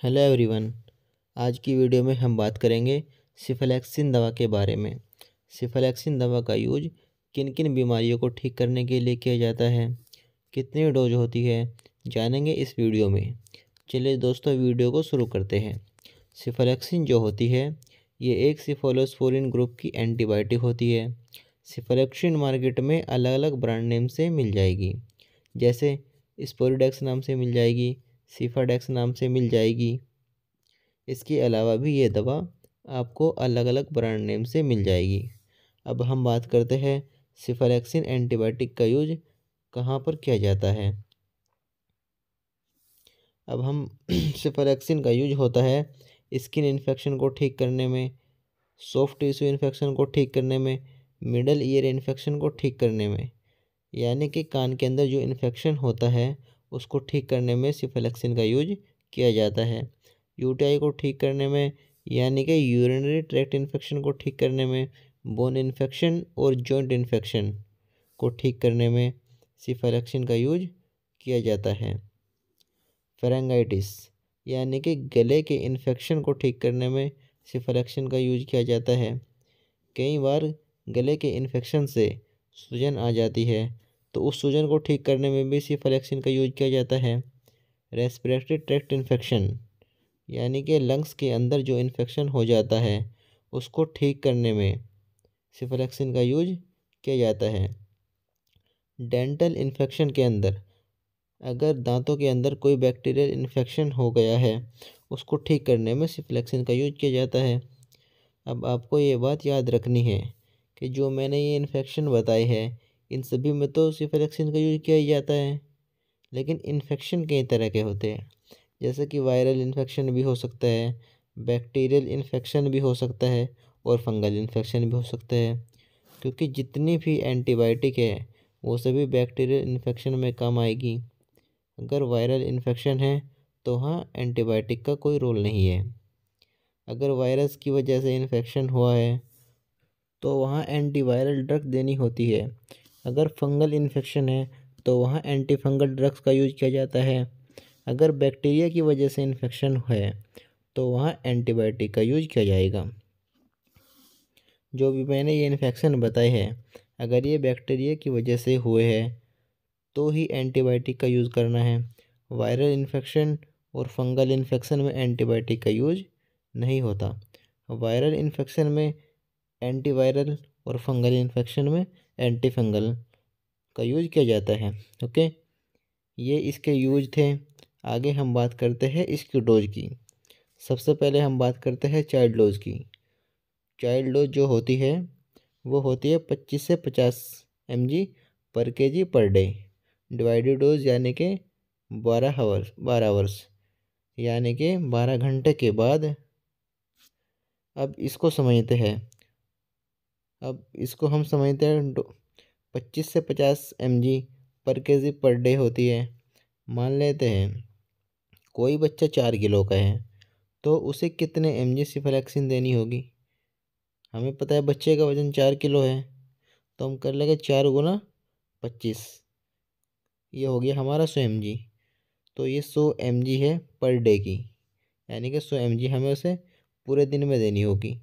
Hello everyone. आज की video में हम बात करेंगे सिफलैक्सिन दवा के बारे में। सिफलैक्सिन दवा का यूज किन किन बीमारियों को ठीक करने के लिए किया जाता है, कितनी डोज होती है, जानेंगे इस वीडियो में। चलिए दोस्तों, वीडियो को शुरू करते हैं। सिफलैक्सिन जो होती है, ये एक सिफलोस्पोरिन ग्रुप की एंटीबायोटिक होती है। सिफलैक्सिन मार्केट में अलग अलग ब्रांड नेम से मिल जाएगी, जैसे स्पोरिडेक्स नाम से मिल जाएगी, सिफाडेक्स नाम से मिल जाएगी। इसके अलावा भी ये दवा आपको अलग अलग ब्रांड नेम से मिल जाएगी। अब हम बात करते हैं सिफलैक्सिन एंटीबायोटिक का यूज कहाँ पर किया जाता है। अब हम सिफलैक्सिन का यूज होता है स्किन इन्फेक्शन को ठीक करने में, सॉफ्ट टिश्यू इन्फेक्शन को ठीक करने में, मिडल ईयर इन्फेक्शन को ठीक करने में, यानी कि कान के अंदर जो इन्फेक्शन होता है उसको ठीक करने में सिफलैक्सिन का यूज किया जाता है। यूटीआई को ठीक करने में, यानी कि यूरिनरी ट्रैक्ट इन्फेक्शन को ठीक करने में, बोन इन्फेक्शन और जॉइंट इन्फेक्शन को ठीक करने में सिफलैक्सिन का यूज किया जाता है। फेरेंगाइटिस यानी कि गले के इन्फेक्शन को ठीक करने में सिफलैक्सिन का यूज किया जाता है। कई बार गले के इन्फेक्शन से सूजन आ जाती है, तो उस सूजन को ठीक करने में भी सिफलैक्सिन का यूज किया जाता है। रेस्पिरेटरी ट्रैक्ट इन्फेक्शन यानी कि लंग्स के अंदर जो इन्फेक्शन हो जाता है उसको ठीक करने में सिफलैक्सिन का यूज किया जाता है। डेंटल इन्फेक्शन के अंदर अगर दांतों के अंदर कोई बैक्टीरियल इन्फेक्शन हो गया है, उसको ठीक करने में सिफलैक्सिन का यूज किया जाता है। अब आपको ये बात याद रखनी है कि जो मैंने ये इन्फेक्शन बताए हैं, इन सभी में तो सिफलैक्सिन का यूज किया ही जाता है, लेकिन इन्फेक्शन कई तरह के होते हैं। जैसे कि वायरल इन्फेक्शन भी हो सकता है, बैक्टीरियल इन्फेक्शन भी हो सकता है और फंगल इन्फेक्शन भी हो सकता है। क्योंकि जितनी भी एंटीबायोटिक है वो सभी बैक्टीरियल इन्फेक्शन में काम आएगी। अगर वायरल इन्फेक्शन है तो वहाँ एंटीबायोटिक का कोई रोल नहीं है। अगर वायरस की वजह से इन्फेक्शन हुआ है तो वहाँ एंटीवायरल ड्रग देनी होती है। अगर फंगल इन्फेक्शन है तो वहाँ एंटी फंगल ड्रग्स का यूज किया जाता है। अगर बैक्टीरिया की वजह से इन्फेक्शन है तो वहाँ एंटीबायोटिक का यूज किया जाएगा। जो भी मैंने ये इन्फेक्शन बताए हैं, अगर ये बैक्टीरिया की वजह से हुए हैं तो ही एंटीबायोटिक का यूज़ करना है। वायरल इन्फेक्शन और फंगल इन्फेक्शन में एंटीबायोटिक का यूज नहीं होता। वायरल इन्फेक्शन में एंटीवायरल और फंगल इन्फेक्शन में एंटी फंगल का यूज किया जाता है। ओके, ये इसके यूज थे। आगे हम बात करते हैं इसकी डोज की। सबसे पहले हम बात करते हैं चाइल्ड डोज की। चाइल्ड डोज जो होती है वो होती है 25 से 50 mg पर kg per day. Divided dose यानी कि 12 आवर्स यानी कि 12 घंटे के बाद। अब इसको समझते हैं। अब इसको हम समझते हैं 25 से 50 mg पर kg पर डे होती है। मान लेते हैं कोई बच्चा 4 किलो का है तो उसे कितने mg सिफलैक्सिन देनी होगी। हमें पता है बच्चे का वजन 4 किलो है, तो हम कर लेंगे 4 × 25, ये हो गया हमारा 100 mg। तो ये 100 mg है पर डे की, यानी कि 100 mg हमें उसे पूरे दिन में देनी होगी।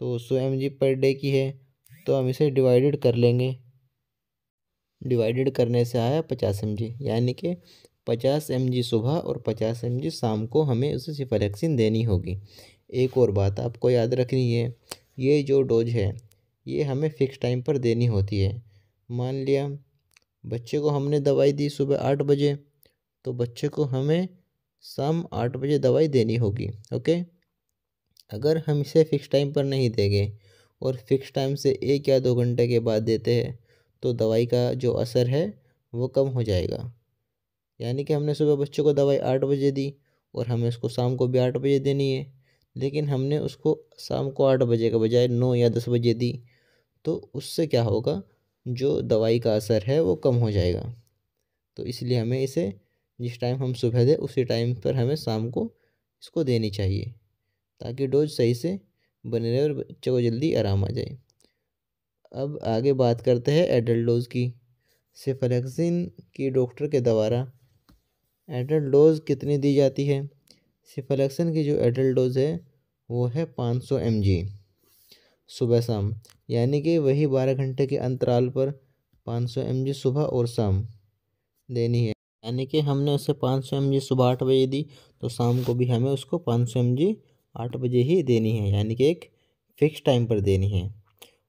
तो 100 mg पर डे की है तो हम इसे डिवाइडेड कर लेंगे। डिवाइडेड करने से आया 50 mg, यानी कि 50 mg सुबह और 50 mg शाम को हमें उसे सिफलैक्सिन देनी होगी। एक और बात आपको याद रखनी है, ये जो डोज है ये हमें फ़िक्स टाइम पर देनी होती है। मान लिया बच्चे को हमने दवाई दी सुबह 8 बजे, तो बच्चे को हमें शाम 8 बजे दवाई देनी होगी। ओके, अगर हम इसे फ़िक्स टाइम पर नहीं देंगे और फिक्स टाइम से 1 या 2 घंटे के बाद देते हैं तो दवाई का जो असर है वो कम हो जाएगा। यानी कि हमने सुबह बच्चों को दवाई 8 बजे दी और हमें उसको शाम को भी 8 बजे देनी है, लेकिन हमने उसको शाम को 8 बजे के बजाय 9 या 10 बजे दी, तो उससे क्या होगा, जो दवाई का असर है वो कम हो जाएगा। तो इसलिए हमें इसे जिस टाइम हम सुबह दें उसी टाइम पर हमें शाम को इसको देनी चाहिए, ताकि डोज सही से बने रहे और बच्चे को जल्दी आराम आ जाए। अब आगे बात करते हैं एडल्ट डोज की। सिफलैक्सिन की डॉक्टर के द्वारा एडल्ट डोज कितनी दी जाती है। सिफलैक्सिन की जो एडल्ट डोज है वो है 500 mg सुबह शाम, यानी कि वही 12 घंटे के अंतराल पर 500 mg सुबह और शाम देनी है। यानी कि हमने उसे 500 mg सुबह 8 बजे दी तो शाम को भी हमें उसको 500 mg 8 बजे ही देनी है, यानी कि एक फिक्स टाइम पर देनी है।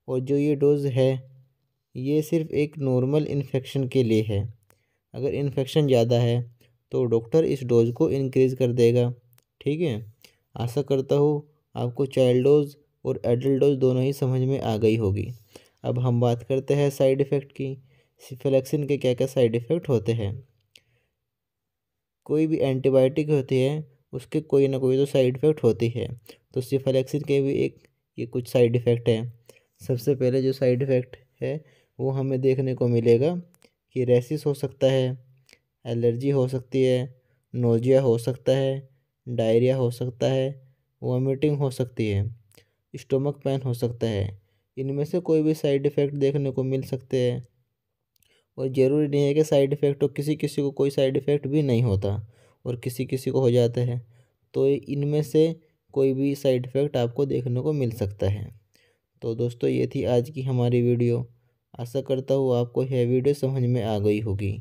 और जो ये डोज़ है ये सिर्फ एक नॉर्मल इन्फेक्शन के लिए है। अगर इन्फेक्शन ज़्यादा है तो डॉक्टर इस डोज़ को इंक्रीज़ कर देगा। ठीक है, आशा करता हूँ आपको चाइल्ड डोज और एडल्ट डोज दोनों ही समझ में आ गई होगी। अब हम बात करते हैं साइड इफ़ेक्ट की। सिफलैक्सिन के क्या क्या साइड इफ़ेक्ट होते हैं। कोई भी एंटीबायोटिक होती है उसके कोई ना कोई तो साइड इफ़ेक्ट होती है, तो सिफलैक्सिन के भी ये कुछ साइड इफ़ेक्ट है। सबसे पहले जो साइड इफ़ेक्ट है वो हमें देखने को मिलेगा कि रैशिस हो सकता है, एलर्जी हो सकती है, नोजिया हो सकता है, डायरिया हो सकता है, वॉमिटिंग हो सकती है, स्टोमक पेन हो सकता है। इनमें से कोई भी साइड इफ़ेक्ट देखने को मिल सकते हैं। और ज़रूरी नहीं है कि साइड इफ़ेक्ट हो, किसी किसी को कोई साइड इफ़ेक्ट भी नहीं होता और किसी किसी को हो जाता है। तो इनमें से कोई भी साइड इफ़ेक्ट आपको देखने को मिल सकता है। तो दोस्तों ये थी आज की हमारी वीडियो। आशा करता हूँ आपको यह वीडियो समझ में आ गई होगी।